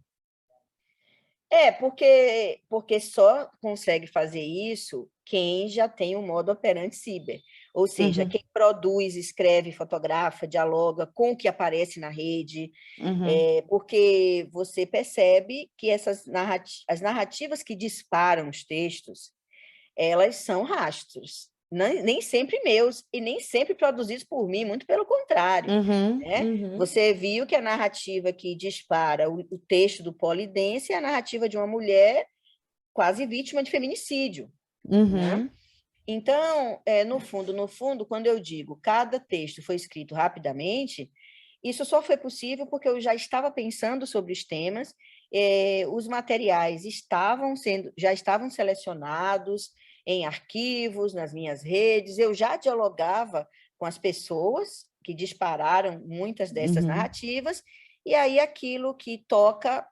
Porque só consegue fazer isso quem já tem um modo operandi ciber. Ou seja, quem produz, escreve, fotografa, dialoga com o que aparece na rede, porque você percebe que as narrativas que disparam os textos, elas são rastros, nem sempre meus e nem sempre produzidos por mim, muito pelo contrário. Né? Você viu que a narrativa que dispara o texto do Polidense é a narrativa de uma mulher quase vítima de feminicídio. Né? Então, no fundo, quando eu digo cada texto foi escrito rapidamente, isso só foi possível porque eu já estava pensando sobre os temas, os materiais já estavam selecionados em arquivos, nas minhas redes, eu já dialogava com as pessoas que dispararam muitas dessas narrativas, e aí aquilo que toca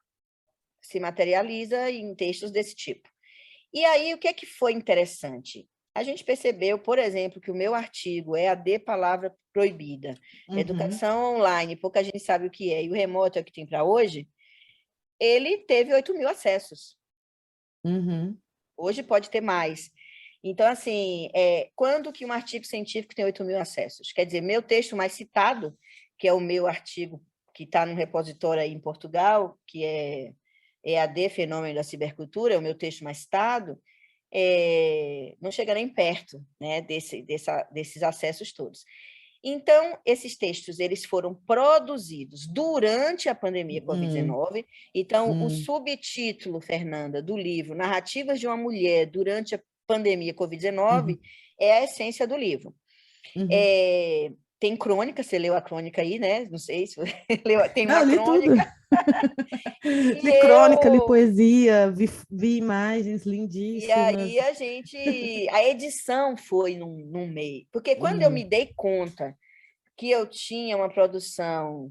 se materializa em textos desse tipo. E aí, o que é que foi interessante? A gente percebeu, por exemplo, que o meu artigo EAD Palavra Proibida, Educação Online, pouca gente sabe o que é, e o remoto é o que tem para hoje, ele teve 8.000 acessos. Hoje pode ter mais. Então, assim, quando que um artigo científico tem 8.000 acessos? Quer dizer, meu texto mais citado, que é o meu artigo que está no repositório aí em Portugal, que é EAD, Fenômeno da Cibercultura, é o meu texto mais citado, não chega nem perto, né, desses acessos todos. Então, esses textos eles foram produzidos durante a pandemia Covid-19. Então, o subtítulo, Fernanda, do livro Narrativas de uma Mulher durante a pandemia Covid-19 é a essência do livro. Tem crônica, você leu a crônica aí, né? Não sei se você leu, tem uma li tudo. crônica. Li crônica, li poesia, vi imagens E lindíssimas. aí a edição foi num meio, porque quando eu me dei conta que eu tinha uma produção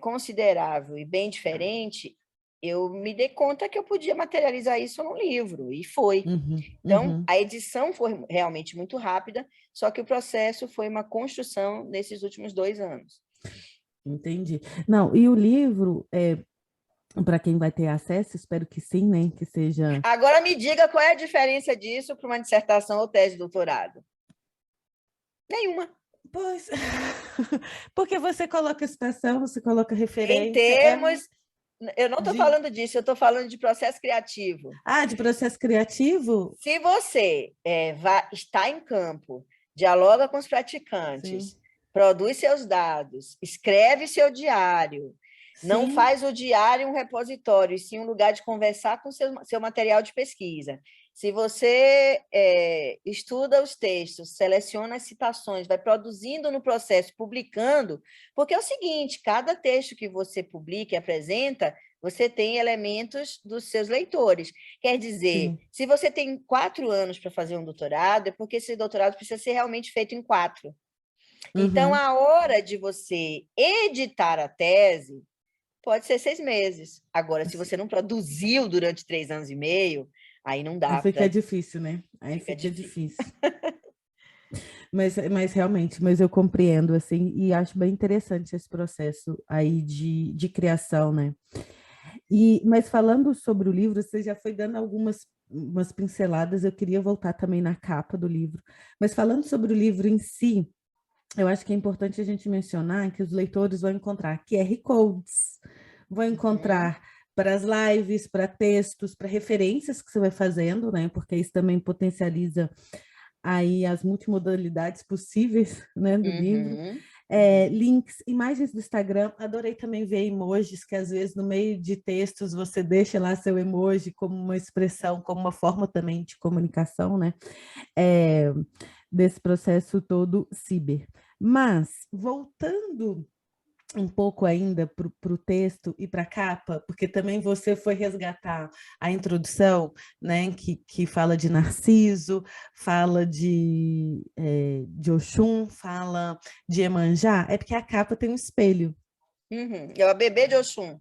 considerável e bem diferente, eu me dei conta que eu podia materializar isso num livro, e foi. Então, a edição foi realmente muito rápida, só que o processo foi uma construção nesses últimos 2 anos. Entendi. Não, e o livro, para quem vai ter acesso, espero que sim, né? Que seja... Agora me diga qual é a diferença disso para uma dissertação ou tese de doutorado. Nenhuma. Pois, porque você coloca citação, você coloca referência. Em termos... Eu não estou falando disso, eu estou falando de processo criativo. De processo criativo? Se você está em campo, dialoga com os praticantes, produz seus dados, escreve seu diário, não faz o diário um repositório, e sim um lugar de conversar com seu material de pesquisa. Se você estuda os textos, seleciona as citações, vai produzindo no processo, publicando, porque é o seguinte, cada texto que você publica e apresenta, você tem elementos dos seus leitores. Quer dizer, se você tem 4 anos para fazer um doutorado, é porque esse doutorado precisa ser realmente feito em 4. Então, a hora de você editar a tese, pode ser 6 meses. Agora, se você não produziu durante 3 anos e meio, aí não Aí dá fica para... difícil, né? Aí Fica fica difícil. difícil. Mas realmente, mas eu compreendo, assim, e acho bem interessante esse processo aí de criação, né? Mas falando sobre o livro, você já foi dando algumas umas pinceladas, eu queria voltar também na capa do livro, mas falando sobre o livro em si, eu acho que é importante a gente mencionar que os leitores vão encontrar QR Codes, vão Uhum. encontrar para as lives, para textos, para referências que você vai fazendo, né? Porque isso também potencializa aí as multimodalidades possíveis, né, do livro. Uhum. Uhum. Links, imagens do Instagram. Adorei também ver emojis, que às vezes no meio de textos você deixa lá seu emoji como uma expressão, como uma forma também de comunicação, né? É, desse processo todo ciber. Mas, voltando um pouco ainda para o texto e para a capa, porque também você foi resgatar a introdução, né, que fala de Narciso, fala de Oxum, fala de Iemanjá, é porque a capa tem um espelho. Uhum. É o bebê de Oxum.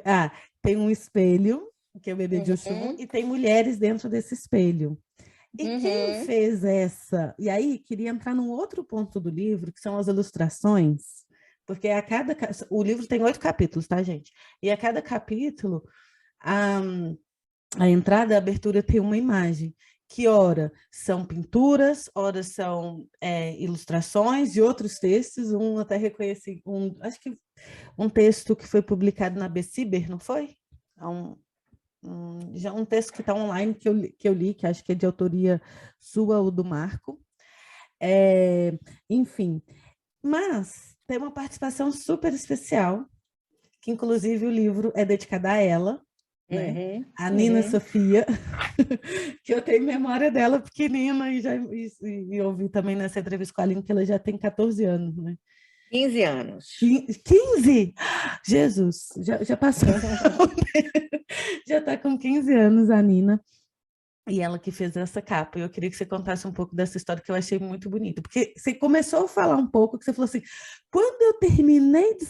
Ah, tem um espelho, que é o bebê de Oxum, Uhum. e tem mulheres dentro desse espelho. E quem Uhum. fez essa? E aí, queria entrar num outro ponto do livro, que são as ilustrações, porque o livro tem 8 capítulos, tá, gente? E a cada capítulo, a, a entrada, a abertura tem uma imagem, que ora são pinturas, ora são ilustrações e outros textos, até reconheci, acho que um texto que foi publicado na Beciber, não foi? Há já um texto que está online que eu li, que acho que é de autoria sua ou do Marco. Enfim, mas tem uma participação super especial, que inclusive o livro é dedicado a ela, né? Uhum. A Nina Uhum. Sofia, que eu tenho memória dela pequenina e ouvi também nessa entrevista com a Aline que ela já tem 14 anos, né? 15 anos. 15? Jesus, já passou. Já está com 15 anos a Nina. E ela que fez essa capa. E eu queria que você contasse um pouco dessa história que eu achei muito bonita. Porque você começou a falar um pouco, que você falou assim, quando eu terminei de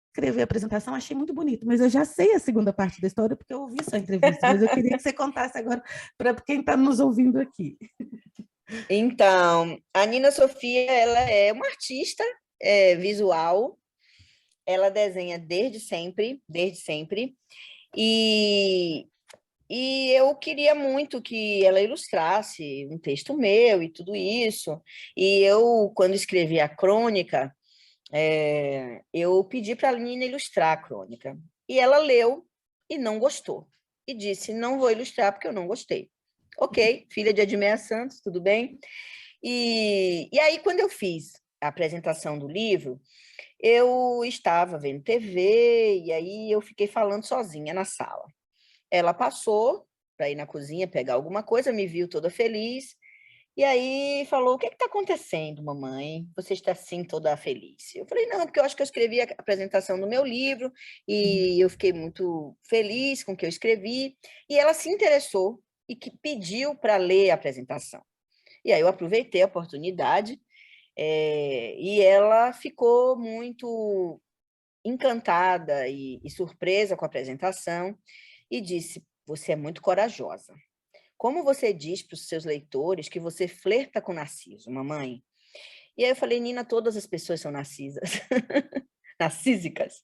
escrever a apresentação, achei muito bonito, mas eu já sei a segunda parte da história porque eu ouvi sua entrevista, mas eu queria que você contasse agora para quem está nos ouvindo aqui. Então, a Nina Sofia, ela é uma artista visual, ela desenha desde sempre, e, e eu queria muito que ela ilustrasse um texto meu e tudo isso, e eu, quando escrevi a crônica, eu pedi para a Nina ilustrar a crônica, e ela leu e não gostou, e disse, não vou ilustrar porque eu não gostei. Ok, filha de Admeia Santos, tudo bem? E aí, quando eu fiz a apresentação do livro, eu estava vendo TV e aí eu fiquei falando sozinha na sala. Ela passou para ir na cozinha pegar alguma coisa, me viu toda feliz e aí falou: O que está acontecendo, mamãe? Você está assim toda feliz? Eu falei: Não, porque eu acho que eu escrevi a apresentação do meu livro Uhum. e eu fiquei muito feliz com o que eu escrevi. E ela se interessou e que pediu para ler a apresentação. E aí eu aproveitei a oportunidade e ela ficou muito encantada e surpresa com a apresentação e disse: Você é muito corajosa. Como você diz para os seus leitores que você flerta com Narciso, mamãe? E aí eu falei: Nina, todas as pessoas são narcisas, narcísicas.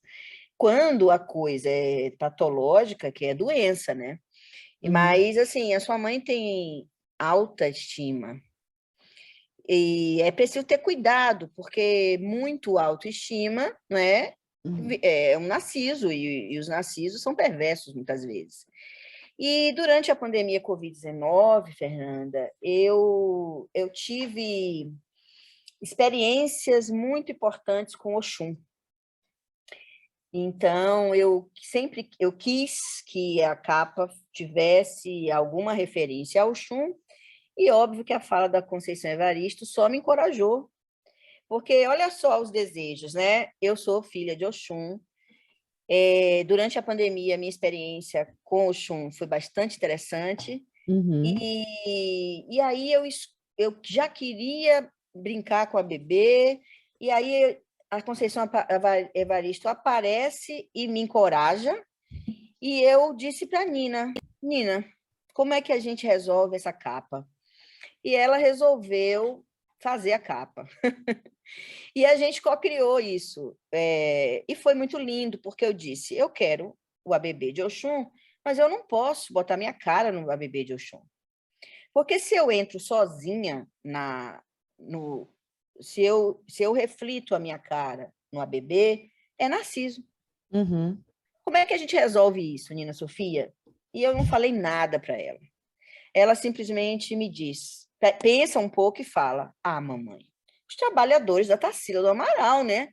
Quando a coisa é patológica, que é doença, né? Uhum. Mas, assim, a sua mãe tem alta estima. E é preciso ter cuidado, porque muito autoestima, não é? Uhum. É um narciso, e os narcisos são perversos muitas vezes. E durante a pandemia Covid-19, Fernanda, eu tive experiências muito importantes com Oxum. Então, eu quis que a capa tivesse alguma referência ao Oxum, e óbvio que a fala da Conceição Evaristo só me encorajou. Porque olha só os desejos, né? Eu sou filha de Oxum. Durante a pandemia, minha experiência com Oxum foi bastante interessante. Uhum. E aí eu já queria brincar com a bebê. E aí a Conceição Evaristo aparece e me encoraja, e eu disse para Nina, como é que a gente resolve essa capa? E ela resolveu fazer a capa. E a gente co-criou isso. E foi muito lindo, porque eu disse, eu quero o ABB de Oxum, mas eu não posso botar minha cara no ABB de Oxum. Porque se eu entro sozinha se eu reflito a minha cara no ABB, é Narciso. Uhum. Como é que a gente resolve isso, Nina Sofia? E eu não falei nada para ela. Ela simplesmente me diz, pensa um pouco e fala, mamãe, os trabalhadores da Tarsila do Amaral, né?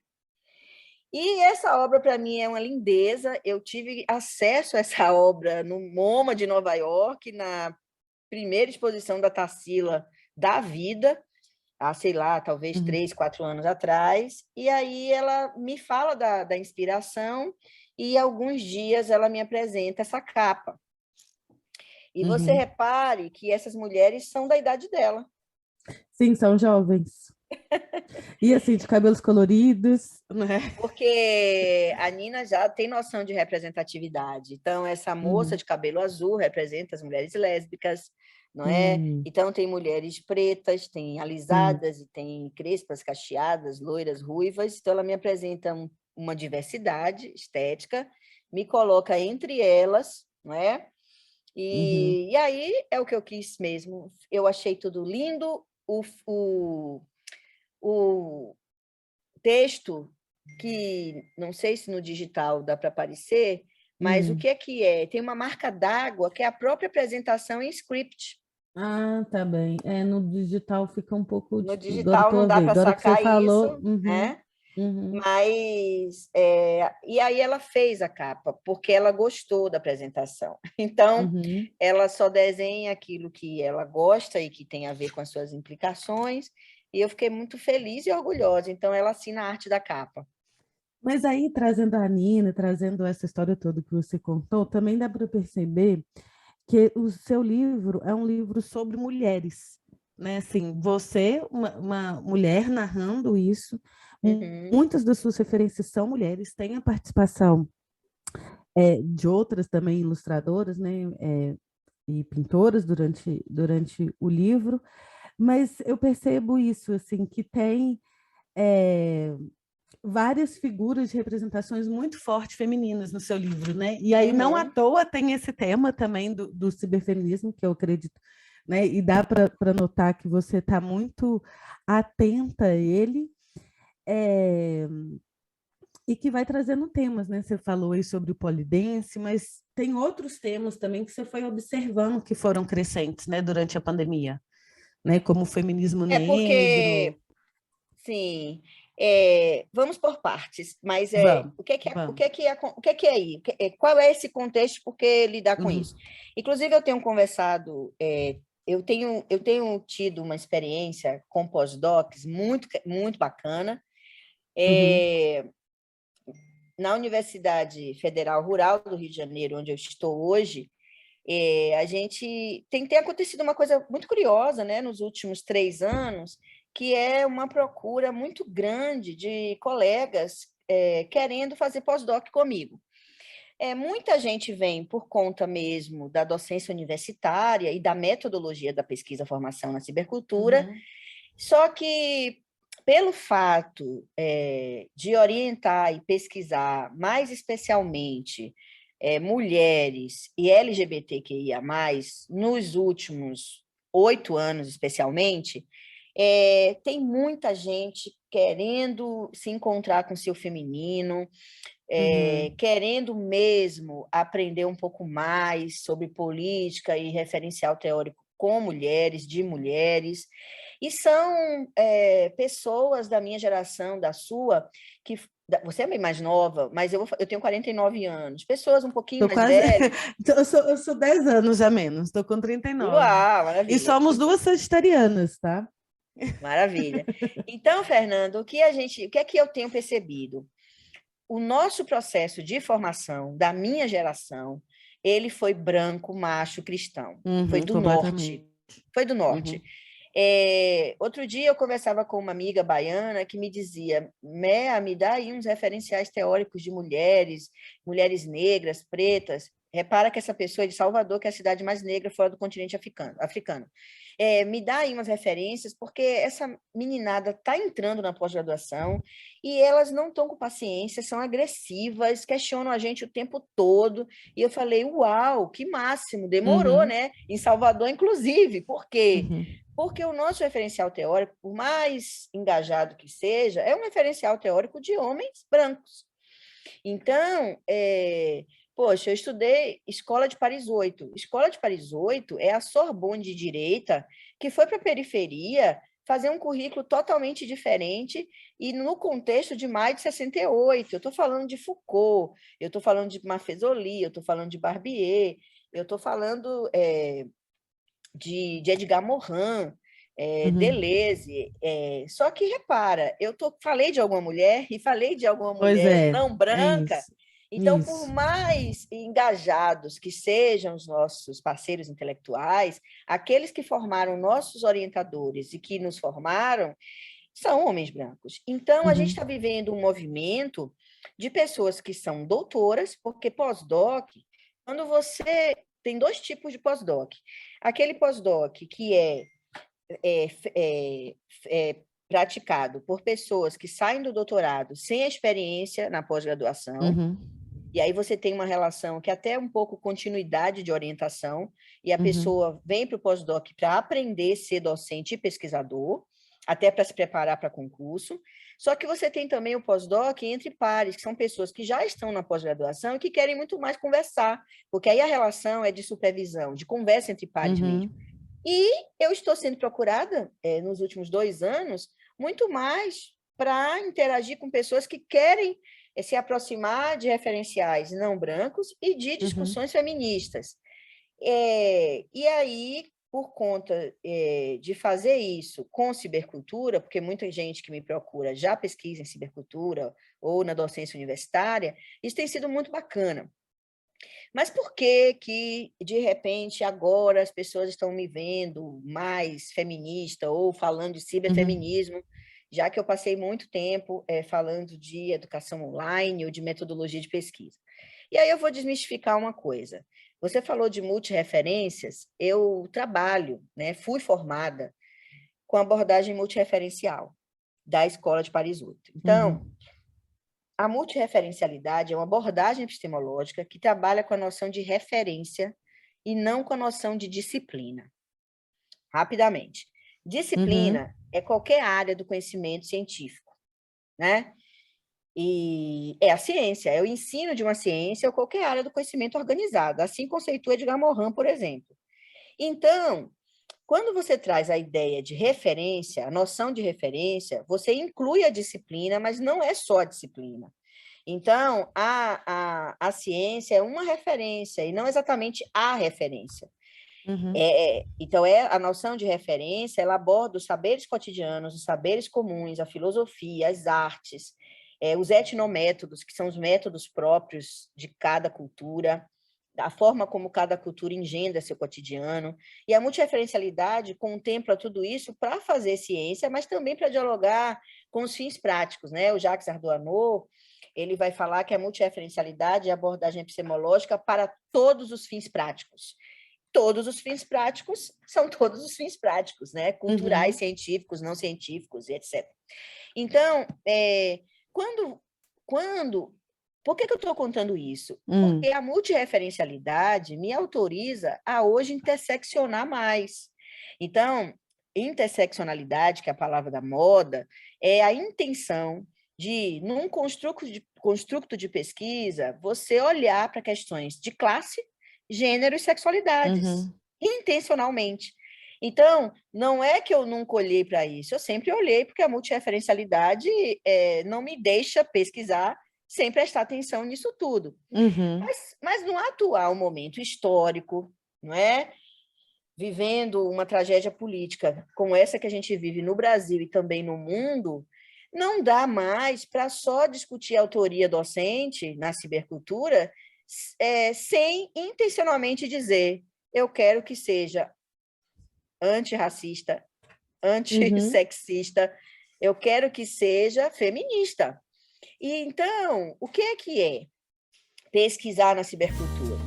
E essa obra, para mim, é uma lindeza. Eu tive acesso a essa obra no MoMA de Nova York, na primeira exposição da Tarsila da vida, há, sei lá, talvez 3, 4 anos atrás. E aí ela me fala da inspiração e alguns dias ela me apresenta essa capa. E você repare que essas mulheres são da idade dela. Sim, são jovens. E assim, de cabelos coloridos, né? Porque a Nina já tem noção de representatividade. Então, essa moça de cabelo azul representa as mulheres lésbicas, não é? Então, tem mulheres pretas, tem alisadas e tem crespas, cacheadas, loiras, ruivas. Então, ela me apresenta uma diversidade estética, me coloca entre elas, não é? E aí é o que eu quis mesmo. Eu achei tudo lindo. O texto, que não sei se no digital dá para aparecer, mas o que é? Tem uma marca d'água que é a própria apresentação em script. Ah, tá bem. No digital fica um pouco... No Agora eu digital não tô dá vendo. para Agora que você sacar falou... isso, né? Mas... e aí ela fez a capa, porque ela gostou da apresentação. Então, ela só desenha aquilo que ela gosta e que tem a ver com as suas implicações, e eu fiquei muito feliz e orgulhosa. Então, ela assina a arte da capa. Mas aí, trazendo a Nina, trazendo essa história toda que você contou, também dá para perceber que o seu livro é um livro sobre mulheres, né? Assim, você, uma mulher narrando isso, muitas das suas referências são mulheres, tem a participação de outras também ilustradoras, né? E pintoras durante o livro, mas eu percebo isso, assim, que tem várias figuras de representações muito fortes femininas no seu livro, né? E aí, não à toa, tem esse tema também do ciberfeminismo, que eu acredito, né? E dá para notar que você está muito atenta a ele, e que vai trazendo temas, né? Você falou aí sobre o polidense, mas tem outros temas também que você foi observando que foram crescentes, né, durante a pandemia, né? Como o feminismo negro. Porque, sim, vamos por partes, mas Vamos. o que é aí? Qual é esse contexto? Por que lidar com isso? Inclusive, eu tenho conversado, eu tenho tido uma experiência com pós-docs muito, muito bacana. Na Universidade Federal Rural do Rio de Janeiro, onde eu estou hoje, a gente tem acontecido uma coisa muito curiosa, né, nos últimos 3 anos, que é uma procura muito grande de colegas querendo fazer pós-doc comigo. Muita gente vem por conta mesmo da docência universitária e da metodologia da pesquisa-formação na cibercultura, só que, pelo fato de orientar e pesquisar, mais especialmente, mulheres e LGBTQIA+, nos últimos 8 anos, especialmente, tem muita gente querendo se encontrar com seu feminino, querendo mesmo aprender um pouco mais sobre política e referencial teórico com mulheres, de mulheres, e são pessoas da minha geração, da sua, que você é bem mais nova, mas eu tenho 49 anos, pessoas um pouquinho mais velhas. Eu sou 10 anos a menos, estou com 39. Uau, maravilha. E somos 2 sagitarianas, tá? Maravilha. Então, Fernando, o que é que eu tenho percebido? O nosso processo de formação da minha geração, ele foi branco, macho, cristão. Foi do norte. Foi do norte. Outro dia eu conversava com uma amiga baiana que me dizia, Mea, me dá aí uns referenciais teóricos de mulheres, mulheres negras, pretas. Repara que essa pessoa é de Salvador, que é a cidade mais negra fora do continente africano. Me dá aí umas referências, porque essa meninada está entrando na pós-graduação e elas não estão com paciência, são agressivas, questionam a gente o tempo todo. E eu falei, uau, que máximo, demorou, né? Em Salvador, inclusive. Por quê? Porque o nosso referencial teórico, por mais engajado que seja, é um referencial teórico de homens brancos. Então, poxa, eu estudei Escola de Paris 8. Escola de Paris 8 é a Sorbonne de direita que foi para a periferia fazer um currículo totalmente diferente e no contexto de maio de 68. Eu estou falando de Foucault, eu estou falando de Maffezoli, eu estou falando de Barbier, eu estou falando de Edgar Morin, Deleuze. Só que, repara, falei de alguma mulher e falei de alguma mulher não branca. Então, por mais engajados que sejam os nossos parceiros intelectuais, aqueles que formaram nossos orientadores e que nos formaram são homens brancos. Então, a gente está vivendo um movimento de pessoas que são doutoras, porque pós-doc, quando você... Tem dois tipos de pós-doc. Aquele pós-doc que é praticado por pessoas que saem do doutorado sem a experiência na pós-graduação, e aí você tem uma relação que até um pouco continuidade de orientação, e a pessoa vem para o pós-doc para aprender a ser docente e pesquisador, até para se preparar para concurso. Só que você tem também o pós-doc entre pares, que são pessoas que já estão na pós-graduação e que querem muito mais conversar, porque aí a relação é de supervisão, de conversa entre pares mesmo. E eu estou sendo procurada, nos últimos 2 anos, muito mais para interagir com pessoas que querem se aproximar de referenciais não brancos e de discussões feministas. E aí, por conta de fazer isso com cibercultura, porque muita gente que me procura já pesquisa em cibercultura ou na docência universitária, isso tem sido muito bacana. Mas por que que, de repente, agora as pessoas estão me vendo mais feminista ou falando de ciberfeminismo, já que eu passei muito tempo falando de educação online ou de metodologia de pesquisa? E aí eu vou desmistificar uma coisa. Você falou de multireferências, eu trabalho, fui formada com abordagem multireferencial da Escola de Paris 8. Então, a multireferencialidade é uma abordagem epistemológica que trabalha com a noção de referência e não com a noção de disciplina. Rapidamente. Disciplina é qualquer área do conhecimento científico, né? E é a ciência, é o ensino de uma ciência ou qualquer área do conhecimento organizado. Assim conceitua Edgar Morin, por exemplo. Então, quando você traz a ideia de referência, a noção de referência, você inclui a disciplina, mas não é só a disciplina. Então, a ciência é uma referência e não exatamente a referência. Então, a noção de referência, ela aborda os saberes cotidianos, os saberes comuns, a filosofia, as artes, os etnométodos, que são os métodos próprios de cada cultura, a forma como cada cultura engendra seu cotidiano. E a multireferencialidade contempla tudo isso para fazer ciência, mas também para dialogar com os fins práticos, né? O Jacques Ardoinot, ele vai falar que a multireferencialidade é a abordagem epistemológica para todos os fins práticos. Todos os fins práticos são todos os fins práticos, né? Culturais, científicos, não científicos, etc. Então, por que eu estou contando isso? Porque a multireferencialidade me autoriza a hoje interseccionar mais. Então, interseccionalidade, que é a palavra da moda, é a intenção de, num construto de pesquisa, você olhar para questões de classe, gênero e sexualidades, intencionalmente. Então, não é que eu nunca olhei para isso, eu sempre olhei, porque a multireferencialidade não me deixa pesquisar sem prestar atenção nisso tudo. Mas no atual momento histórico, não é? Vivendo uma tragédia política como essa que a gente vive no Brasil e também no mundo, não dá mais para só discutir a autoria docente na cibercultura sem intencionalmente dizer eu quero que seja antirracista, antissexista, eu quero que seja feminista. E então, o que é pesquisar na cibercultura?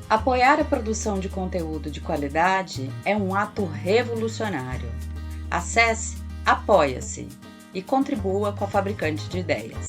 Apoiar a produção de conteúdo de qualidade é um ato revolucionário. Acesse Apoia-se e contribua com a Fabricante de Ideias.